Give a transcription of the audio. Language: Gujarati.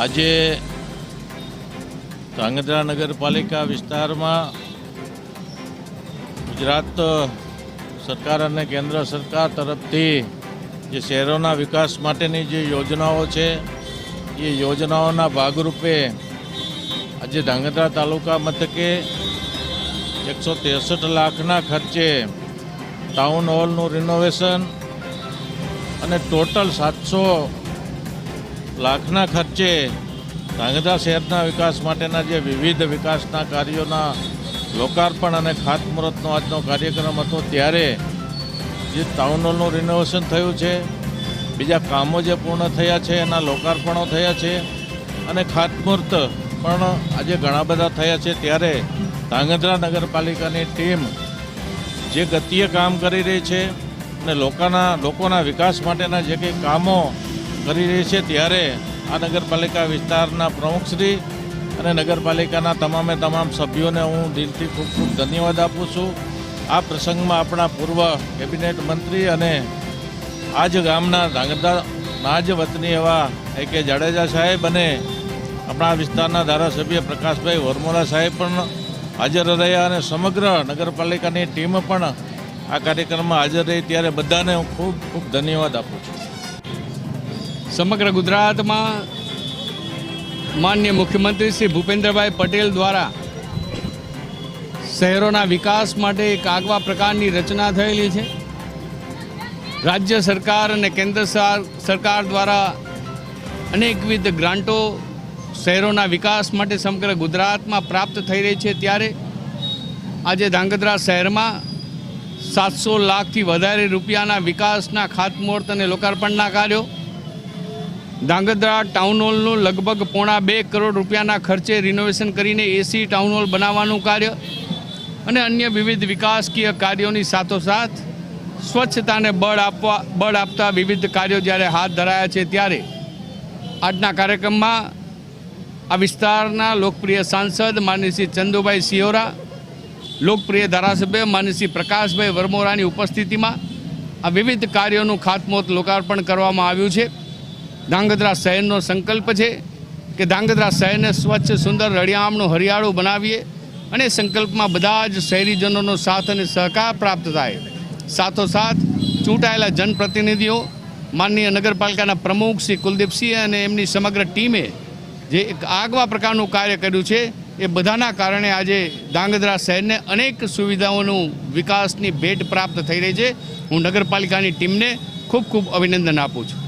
આજે ધાંગધ્રા નગરપાલિકા વિસ્તારમાં ગુજરાત સરકાર અને કેન્દ્ર સરકાર તરફથી જે શહેરોના વિકાસ માટેની જે યોજનાઓ છે એ યોજનાઓના ભાગરૂપે આજે ધાંગધ્રા તાલુકા મથકે 163 લાખના ખર્ચે ટાઉન હોલનું રિનોવેશન અને ટોટલ 700 લાખના ખર્ચે ધાંગધ્રા શહેરના વિકાસ માટેના જે વિવિધ વિકાસના કાર્યોના લોકાર્પણ અને ખાતમુહૂર્તનો આજનો કાર્યક્રમ હતો ત્યારે જે ટાઉન હોલનું રિનોવેશન થયું છે, બીજા કામો જે પૂર્ણ થયા છે એના લોકાર્પણો થયા છે અને ખાતમુહૂર્ત પણ આજે ઘણા બધા થયા છે. ત્યારે ધાંગધ્રા નગરપાલિકાની ટીમ જે ગતિએ કામ કરી રહી છે અને લોકોના વિકાસ માટેના જે કંઈ કામો કરી રહી છે ત્યારે આ નગરપાલિકા વિસ્તારના પ્રમુખશ્રી અને નગરપાલિકાના તમામ સભ્યોને હું દિલથી ખૂબ ખૂબ ધન્યવાદ આપું છું. આ પ્રસંગમાં આપણા પૂર્વ કેબિનેટ મંત્રી અને આ જ ગામના ધાંગધ્રાના જ વતની એવા કે જાડેજા સાહેબ અને આપણા વિસ્તારના ધારાસભ્ય પ્રકાશભાઈ વરમોરા સાહેબ પણ હાજર રહ્યા અને સમગ્ર નગરપાલિકાની ટીમ પણ આ કાર્યક્રમમાં હાજર રહી. ત્યારે બધાને હું ખૂબ ખૂબ ધન્યવાદ આપું છું. સમગ્ર ગુજરાતમાં માનનીય મુખ્યમંત્રી શ્રી ભૂપેન્દ્રભાઈ પટેલ દ્વારા શહેરોના વિકાસ માટે એક આગવા પ્રકારની રચના થયેલી છે. રાજ્ય સરકાર અને કેન્દ્ર સરકાર દ્વારા અનેકવિધ ગ્રાન્ટો શહેરોના વિકાસ માટે સમગ્ર ગુજરાતમાં પ્રાપ્ત થઈ રહી છે. ત્યારે આજે ધાંગધ્રા શહેરમાં 700 લાખથી વધારે રૂપિયાના વિકાસના ખાતમુહૂર્ત અને લોકાર્પણના કાર્યો, ધાંગધ્રા ટાઉન હોલનું લગભગ 1.5 કરોડ રૂપિયાના ખર્ચે રિનોવેશન કરીને એસી ટાઉન હોલ બનાવવાનું કાર્ય અને અન્ય વિવિધ વિકાસકીય કાર્યોની સાથોસાથ સ્વચ્છતાને બળ આપતા વિવિધ કાર્યો જ્યારે હાથ ધરાયા છે. ત્યારે આજના કાર્યક્રમમાં આ વિસ્તારના લોકપ્રિય સાંસદ માનનીય શ્રી ચંદુભાઈ સિહોરા, લોકપ્રિય ધારાસભ્ય માનનીય શ્રી પ્રકાશભાઈ વરમોરાની ઉપસ્થિતિમાં આ વિવિધ કાર્યોનું ખાતમુહૂર્ત લોકાર્પણ કરવામાં આવ્યું છે. ધાંગધ્રા શહેરનો સંકલ્પ છે કે ધાંગધ્રા શહેરને સ્વચ્છ, સુંદર, રળિયામણું, હરિયાળું બનાવીએ અને સંકલ્પમાં બધા જ શહેરીજનોનો સાથ અને સહકાર પ્રાપ્ત થાય. સાથોસાથ ચૂંટાયેલા જનપ્રતિનિધિઓ, માનનીય નગરપાલિકાના પ્રમુખ શ્રી કુલદીપસિંહ અને એમની સમગ્ર ટીમે જે એક આગવા પ્રકારનું કાર્ય કર્યું છે એ બધાના કારણે આજે ધાંગધ્રા શહેરને અનેક સુવિધાઓનું વિકાસની ભેટ પ્રાપ્ત થઈ રહી છે. હું નગરપાલિકાની ટીમને ખૂબ ખૂબ અભિનંદન આપું છું.